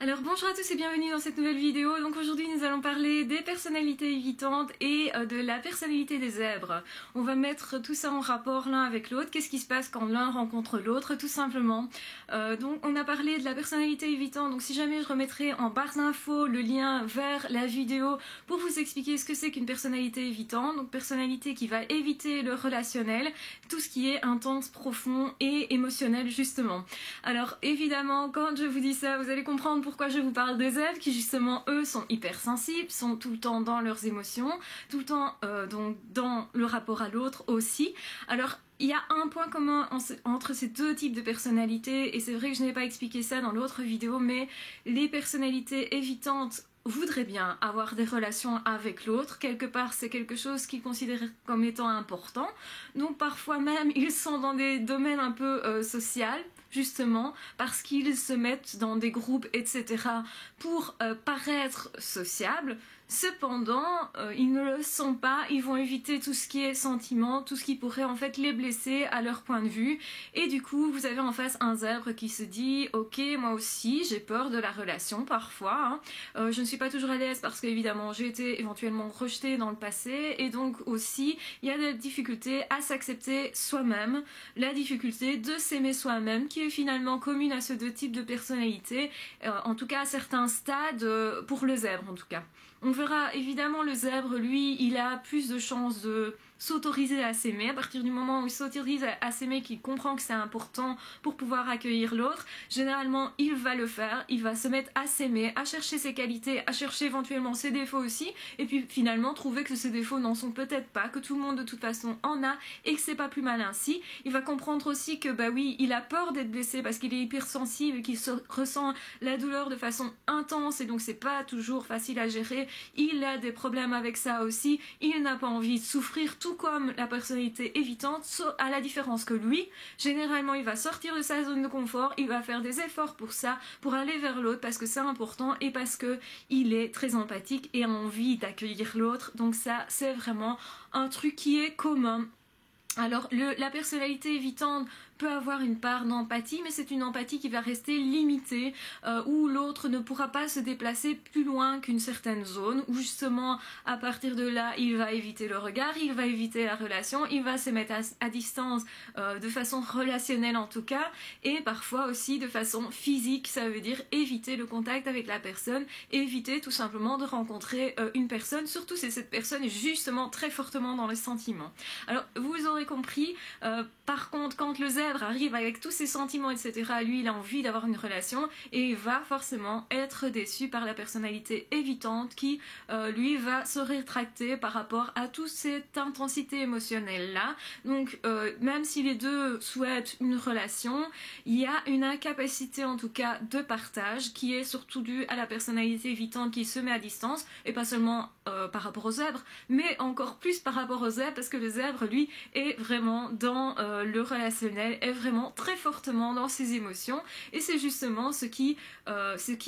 Alors bonjour à tous et bienvenue dans cette nouvelle vidéo. Donc aujourd'hui nous allons parler des personnalités évitantes et de la personnalité des zèbres. On va mettre tout ça en rapport l'un avec l'autre. Qu'est-ce qui se passe quand l'un rencontre l'autre tout simplement. Donc on a parlé de la personnalité évitante. Donc si jamais je remettrai en barre d'infos le lien vers la vidéo pour vous expliquer ce que c'est qu'une personnalité évitante. Donc personnalité qui va éviter le relationnel, tout ce qui est intense, profond et émotionnel justement. Alors évidemment quand je vous dis ça vous allez comprendre pourquoi je vous parle des zèbres qui justement eux sont hypersensibles, sont tout le temps dans leurs émotions, tout le temps donc dans le rapport à l'autre aussi. Alors il y a un point commun entre ces deux types de personnalités et c'est vrai que je n'ai pas expliqué ça dans l'autre vidéo, mais les personnalités évitantes voudraient bien avoir des relations avec l'autre. Quelque part c'est quelque chose qu'ils considèrent comme étant important, donc parfois même ils sont dans des domaines un peu sociaux justement parce qu'ils se mettent dans des groupes etc pour paraître sociables. Cependant, ils ne le sont pas, ils vont éviter tout ce qui est sentiment, tout ce qui pourrait en fait les blesser à leur point de vue. Et du coup, vous avez en face un zèbre qui se dit « Ok, moi aussi, j'ai peur de la relation parfois. Hein. Je ne suis pas toujours à l'aise parce qu'évidemment, j'ai été éventuellement rejetée dans le passé. Et donc aussi, il y a des difficultés à s'accepter soi-même, la difficulté de s'aimer soi-même qui est finalement commune à ces deux types de personnalités, en tout cas à certains stades, pour le zèbre en tout cas. On verra évidemment le zèbre, lui, il a plus de chances de s'autoriser à s'aimer. À partir du moment où il s'autorise à s'aimer, qu'il comprend que c'est important pour pouvoir accueillir l'autre, généralement il va le faire, il va se mettre à s'aimer, à chercher ses qualités, à chercher éventuellement ses défauts aussi, et puis finalement trouver que ces défauts n'en sont peut-être pas, que tout le monde de toute façon en a et que c'est pas plus mal ainsi. Il va comprendre aussi que bah oui, il a peur d'être blessé parce qu'il est hypersensible, qu'il ressent la douleur de façon intense et donc c'est pas toujours facile à gérer. Il a des problèmes avec ça aussi, il n'a pas envie de souffrir tout comme la personnalité évitante, à la différence que lui, généralement il va sortir de sa zone de confort, il va faire des efforts pour ça, pour aller vers l'autre parce que c'est important et parce que il est très empathique et a envie d'accueillir l'autre. Donc ça c'est vraiment un truc qui est commun. Alors la personnalité évitante peut avoir une part d'empathie, mais c'est une empathie qui va rester limitée, où l'autre ne pourra pas se déplacer plus loin qu'une certaine zone, où justement à partir de là il va éviter le regard, il va éviter la relation, il va se mettre à distance de façon relationnelle en tout cas, et parfois aussi de façon physique, ça veut dire éviter le contact avec la personne, éviter tout simplement de rencontrer une personne, surtout si cette personne est justement très fortement dans les sentiments. Alors vous aurez compris, par contre quand le zèbre arrive avec tous ses sentiments etc, lui il a envie d'avoir une relation et il va forcément être déçu par la personnalité évitante qui lui va se rétracter par rapport à toute cette intensité émotionnelle là. Donc même si les deux souhaitent une relation, il y a une incapacité en tout cas de partage qui est surtout due à la personnalité évitante qui se met à distance, et pas seulement par rapport au zèbre mais encore plus par rapport au zèbre, parce que le zèbre lui est vraiment dans le relationnel, est vraiment très fortement dans ses émotions, et c'est justement ce qui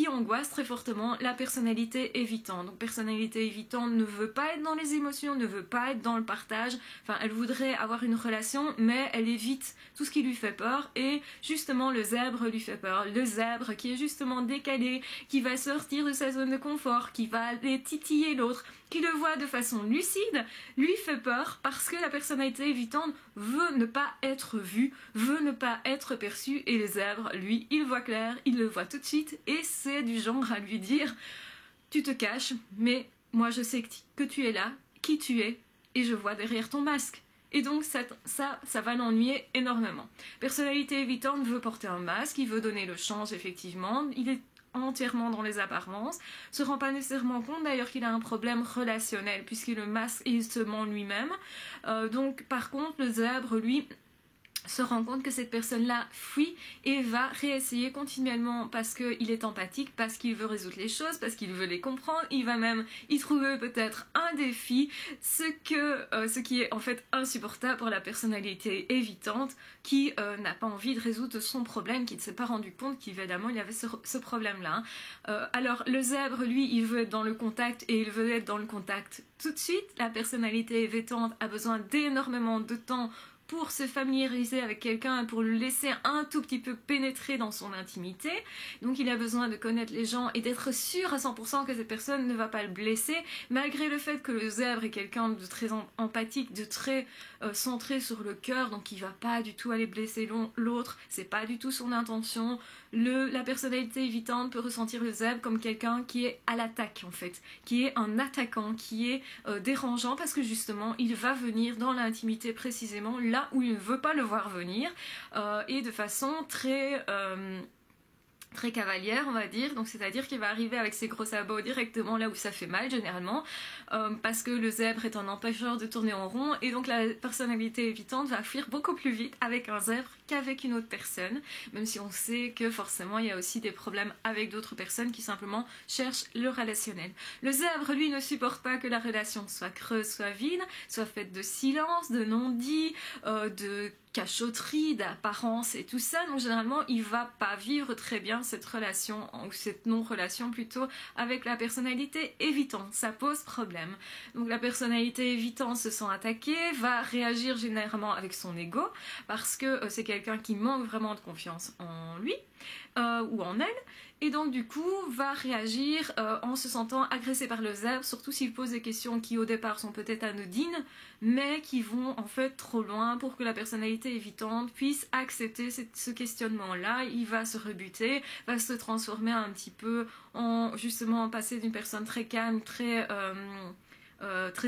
angoisse très fortement la personnalité évitante. Donc personnalité évitante ne veut pas être dans les émotions, ne veut pas être dans le partage, enfin elle voudrait avoir une relation mais elle évite tout ce qui lui fait peur, et justement le zèbre lui fait peur. Le zèbre qui est justement décalé, qui va sortir de sa zone de confort, qui va aller titiller l'autre, qui le voit de façon lucide, lui fait peur parce que la personnalité évitante veut ne pas être vue, veut ne pas être perçue, et le zèbre, lui, il voit clair, il le voit tout de suite, et c'est du genre à lui dire « Tu te caches, mais moi je sais que tu es là, qui tu es, et je vois derrière ton masque. » Et donc ça va l'ennuyer énormément. Personnalité évitante veut porter un masque, il veut donner le change effectivement, il est entièrement dans les apparences, se rend pas nécessairement compte d'ailleurs qu'il a un problème relationnel puisqu'il le masque et il se ment lui-même. Donc par contre le zèbre lui se rend compte que cette personne-là fuit et va réessayer continuellement parce qu'il est empathique, parce qu'il veut résoudre les choses, parce qu'il veut les comprendre. Il va même y trouver peut-être un défi, ce qui est en fait insupportable pour la personnalité évitante qui n'a pas envie de résoudre son problème, qui ne s'est pas rendu compte qu'évidemment il y avait ce problème-là. Alors le zèbre, lui, il veut être dans le contact et il veut être dans le contact tout de suite. La personnalité évitante a besoin d'énormément de temps pour se familiariser avec quelqu'un, pour le laisser un tout petit peu pénétrer dans son intimité. Donc il a besoin de connaître les gens et d'être sûr à 100% que cette personne ne va pas le blesser, malgré le fait que le zèbre est quelqu'un de très empathique, de très centré sur le cœur, donc il va pas du tout aller blesser l'autre, c'est pas du tout son intention. La personnalité évitante peut ressentir le zèbre comme quelqu'un qui est à l'attaque en fait, qui est un attaquant, qui est dérangeant parce que justement il va venir dans l'intimité précisément là où il ne veut pas le voir venir et de façon très cavalière on va dire, donc c'est-à-dire qu'il va arriver avec ses gros sabots directement là où ça fait mal généralement, parce que le zèbre est un empêcheur de tourner en rond et donc la personnalité évitante va fuir beaucoup plus vite avec un zèbre qu'avec une autre personne, même si on sait que forcément il y a aussi des problèmes avec d'autres personnes qui simplement cherchent le relationnel. Le zèbre lui ne supporte pas que la relation soit creuse, soit vide, soit faite de silence, de non-dit, de cachotterie, d'apparence et tout ça, donc généralement il va pas vivre très bien cette relation, ou cette non-relation plutôt, avec la personnalité évitante, ça pose problème. Donc la personnalité évitante se sent attaquée, va réagir généralement avec son ego, parce que c'est quelqu'un qui manque vraiment de confiance en lui, ou en elle, et donc du coup va réagir en se sentant agressé par le zèbre, surtout s'il pose des questions qui au départ sont peut-être anodines, mais qui vont en fait trop loin pour que la personnalité évitante puisse accepter ce questionnement-là. Il va se rebuter, va se transformer un petit peu en justement passer d'une personne très calme, très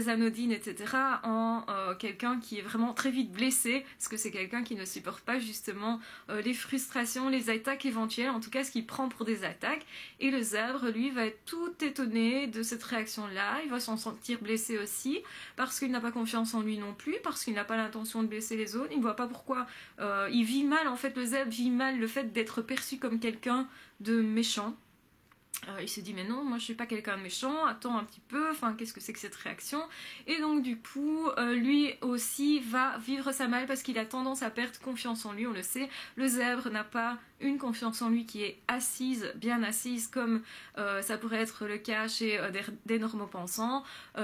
anodine, etc., en quelqu'un qui est vraiment très vite blessé, parce que c'est quelqu'un qui ne supporte pas justement les frustrations, les attaques éventuelles, en tout cas ce qu'il prend pour des attaques, et le zèbre, lui, va être tout étonné de cette réaction-là, il va s'en sentir blessé aussi, parce qu'il n'a pas confiance en lui non plus, parce qu'il n'a pas l'intention de blesser les autres, il ne voit pas pourquoi il vit mal, en fait le zèbre vit mal le fait d'être perçu comme quelqu'un de méchant. Il se dit mais non, moi je suis pas quelqu'un de méchant, attends un petit peu, enfin qu'est-ce que c'est que cette réaction? Et donc du coup lui aussi va vivre ça mal parce qu'il a tendance à perdre confiance en lui, on le sait. Le zèbre n'a pas une confiance en lui qui est assise, bien assise, comme ça pourrait être le cas chez des normopensants.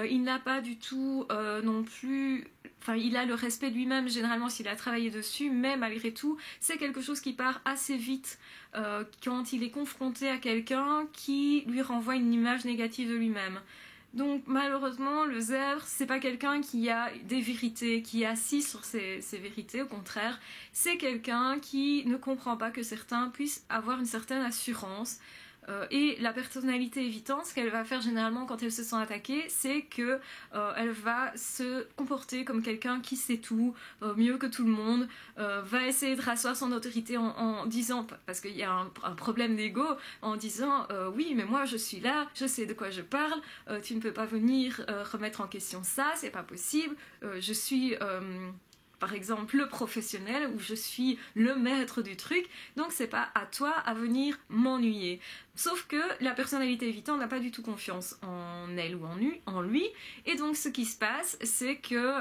Il n'a pas du tout non plus, enfin il a le respect de lui-même généralement s'il a travaillé dessus, mais malgré tout c'est quelque chose qui part assez vite quand il est confronté à quelqu'un qui lui renvoie une image négative de lui-même. Donc malheureusement le zèbre c'est pas quelqu'un qui a des vérités, qui est assis sur ses vérités, au contraire c'est quelqu'un qui ne comprend pas que certains puissent avoir une certaine assurance. Et la personnalité évitante, ce qu'elle va faire généralement quand elle se sent attaquée, c'est que elle va se comporter comme quelqu'un qui sait tout, mieux que tout le monde, va essayer de rasseoir son autorité en disant, parce qu'il y a un problème d'ego, en disant oui mais moi je suis là, je sais de quoi je parle, tu ne peux pas venir remettre en question ça, c'est pas possible, je suis par exemple le professionnel ou je suis le maître du truc, donc c'est pas à toi à venir m'ennuyer. Sauf que la personnalité évitante n'a pas du tout confiance en elle ou en lui, et donc ce qui se passe c'est que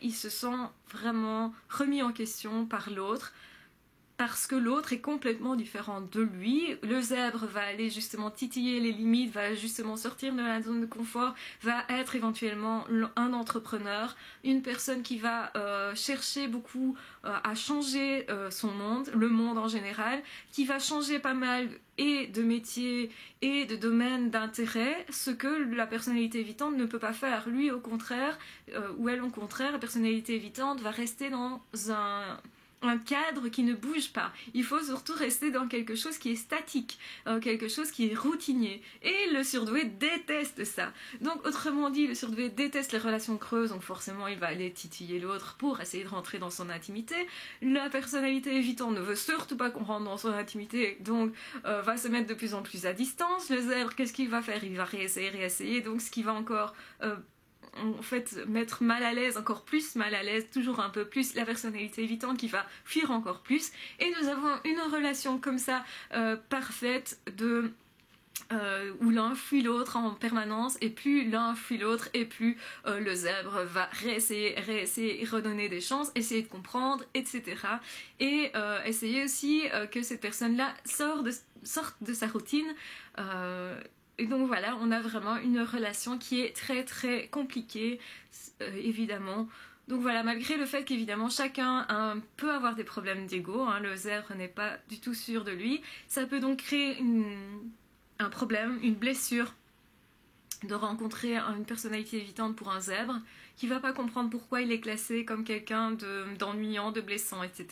il se sent vraiment remis en question par l'autre, parce que l'autre est complètement différent de lui. Le zèbre va aller justement titiller les limites, va justement sortir de la zone de confort, va être éventuellement un entrepreneur, une personne qui va chercher beaucoup à changer son monde, le monde en général, qui va changer pas mal et de métier et de domaine d'intérêt, ce que la personnalité évitante ne peut pas faire. Lui au contraire, ou elle au contraire, la personnalité évitante va rester dans un cadre qui ne bouge pas. Il faut surtout rester dans quelque chose qui est statique, quelque chose qui est routinier. Et le surdoué déteste ça. Donc autrement dit, le surdoué déteste les relations creuses, donc forcément il va aller titiller l'autre pour essayer de rentrer dans son intimité. La personnalité évitante ne veut surtout pas qu'on rentre dans son intimité, donc va se mettre de plus en plus à distance. Le zèbre, qu'est-ce qu'il va faire? Il va réessayer, donc ce qui va encore en fait mettre mal à l'aise, encore plus mal à l'aise, toujours un peu plus la personnalité évitante qui va fuir encore plus, et nous avons une relation comme ça parfaite où l'un fuit l'autre en permanence, et plus l'un fuit l'autre et plus le zèbre va réessayer, redonner des chances, essayer de comprendre, etc. Et essayer aussi que cette personne-là sorte de sa routine. Et donc voilà, on a vraiment une relation qui est très très compliquée, évidemment. Donc voilà, malgré le fait qu'évidemment chacun peut avoir des problèmes d'ego, hein, le zèbre n'est pas du tout sûr de lui, ça peut donc créer un problème, une blessure de rencontrer une personnalité évitante pour un zèbre qui va pas comprendre pourquoi il est classé comme quelqu'un d'ennuyant, de blessant, etc.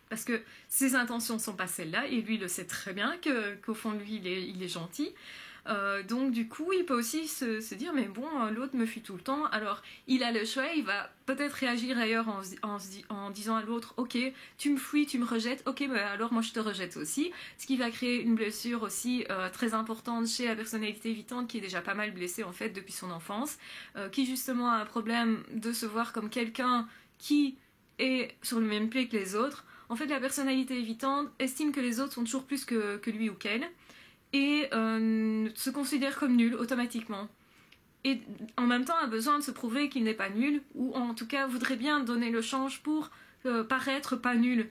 Parce que ses intentions sont pas celles-là, et lui le sait très bien qu'au fond de lui il est gentil. Donc du coup il peut aussi se dire mais bon l'autre me fuit tout le temps, alors il a le choix, il va peut-être réagir ailleurs en disant à l'autre ok tu me fuis, tu me rejettes, ok bah alors moi je te rejette aussi, ce qui va créer une blessure aussi très importante chez la personnalité évitante qui est déjà pas mal blessée en fait depuis son enfance, qui justement a un problème de se voir comme quelqu'un qui est sur le même pied que les autres. En fait la personnalité évitante estime que les autres sont toujours plus que lui ou qu'elle, et se considère comme nul automatiquement. Et en même temps a besoin de se prouver qu'il n'est pas nul, ou en tout cas voudrait bien donner le change pour paraître pas nul.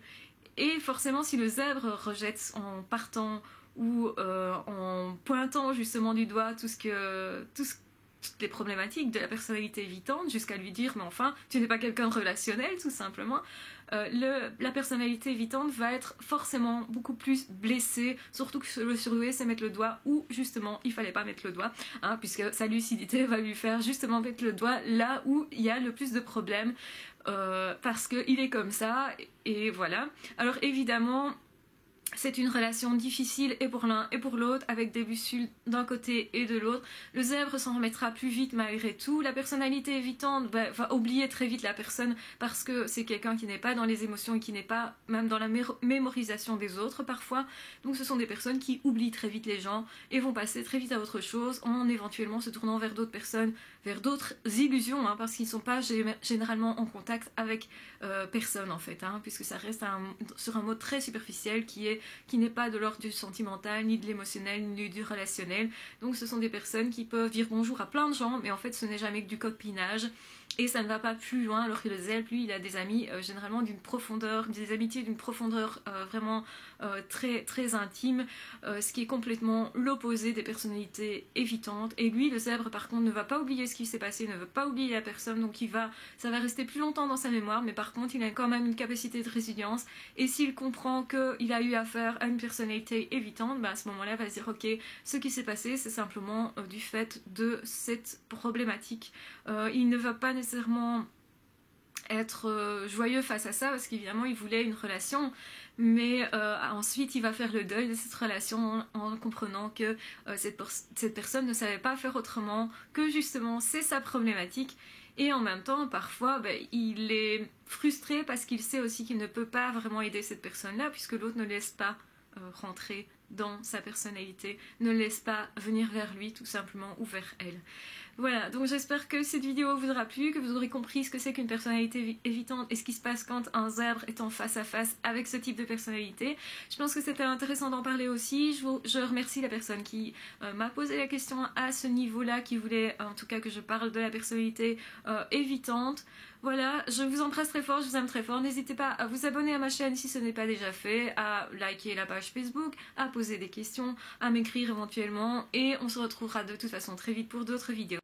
Et forcément si le zèbre rejette en partant ou en pointant justement du doigt toutes les problématiques de la personnalité évitante, jusqu'à lui dire mais enfin tu n'es pas quelqu'un de relationnel tout simplement, la personnalité évitante va être forcément beaucoup plus blessée, surtout que le surdoué c'est mettre le doigt où justement il fallait pas mettre le doigt, hein, puisque sa lucidité va lui faire justement mettre le doigt là où il y a le plus de problèmes, parce qu'il est comme ça, et voilà. Alors évidemment c'est une relation difficile et pour l'un et pour l'autre, avec des bussules d'un côté et de l'autre. Le zèbre s'en remettra plus vite malgré tout. La personnalité évitante va oublier très vite la personne parce que c'est quelqu'un qui n'est pas dans les émotions et qui n'est pas même dans la mémorisation des autres parfois. Donc ce sont des personnes qui oublient très vite les gens et vont passer très vite à autre chose en éventuellement se tournant vers d'autres personnes, vers d'autres illusions, hein, parce qu'ils ne sont pas généralement en contact avec personne en fait, hein, puisque ça reste sur un mode très superficiel qui n'est pas de l'ordre du sentimental, ni de l'émotionnel, ni du relationnel. Donc ce sont des personnes qui peuvent dire bonjour à plein de gens, mais en fait ce n'est jamais que du copinage. Et ça ne va pas plus loin, alors que le zèbre, lui, il a des amis généralement d'une profondeur, des amitiés d'une profondeur vraiment très, très intime, ce qui est complètement l'opposé des personnalités évitantes. Et lui, le zèbre, par contre, ne va pas oublier ce qui s'est passé, ne veut pas oublier la personne, donc ça va rester plus longtemps dans sa mémoire, mais par contre, il a quand même une capacité de résilience. Et s'il comprend qu'il a eu affaire à une personnalité évitante, à ce moment-là, il va se dire, ok, ce qui s'est passé, c'est simplement du fait de cette problématique. Il ne va pas nécessairement être joyeux face à ça parce qu'évidemment il voulait une relation, mais ensuite il va faire le deuil de cette relation en comprenant que cette personne ne savait pas faire autrement, que justement c'est sa problématique, et en même temps parfois il est frustré parce qu'il sait aussi qu'il ne peut pas vraiment aider cette personne-là puisque l'autre ne laisse pas rentrer dans sa personnalité, ne laisse pas venir vers lui tout simplement ou vers elle. Voilà, donc j'espère que cette vidéo vous aura plu, que vous aurez compris ce que c'est qu'une personnalité évitante et ce qui se passe quand un zèbre est en face à face avec ce type de personnalité. Je pense que c'était intéressant d'en parler aussi. Je remercie la personne qui m'a posé la question à ce niveau-là, qui voulait en tout cas que je parle de la personnalité évitante. Voilà, je vous embrasse très fort, je vous aime très fort. N'hésitez pas à vous abonner à ma chaîne si ce n'est pas déjà fait, à liker la page Facebook, à poser des questions, à m'écrire éventuellement, et on se retrouvera de toute façon très vite pour d'autres vidéos.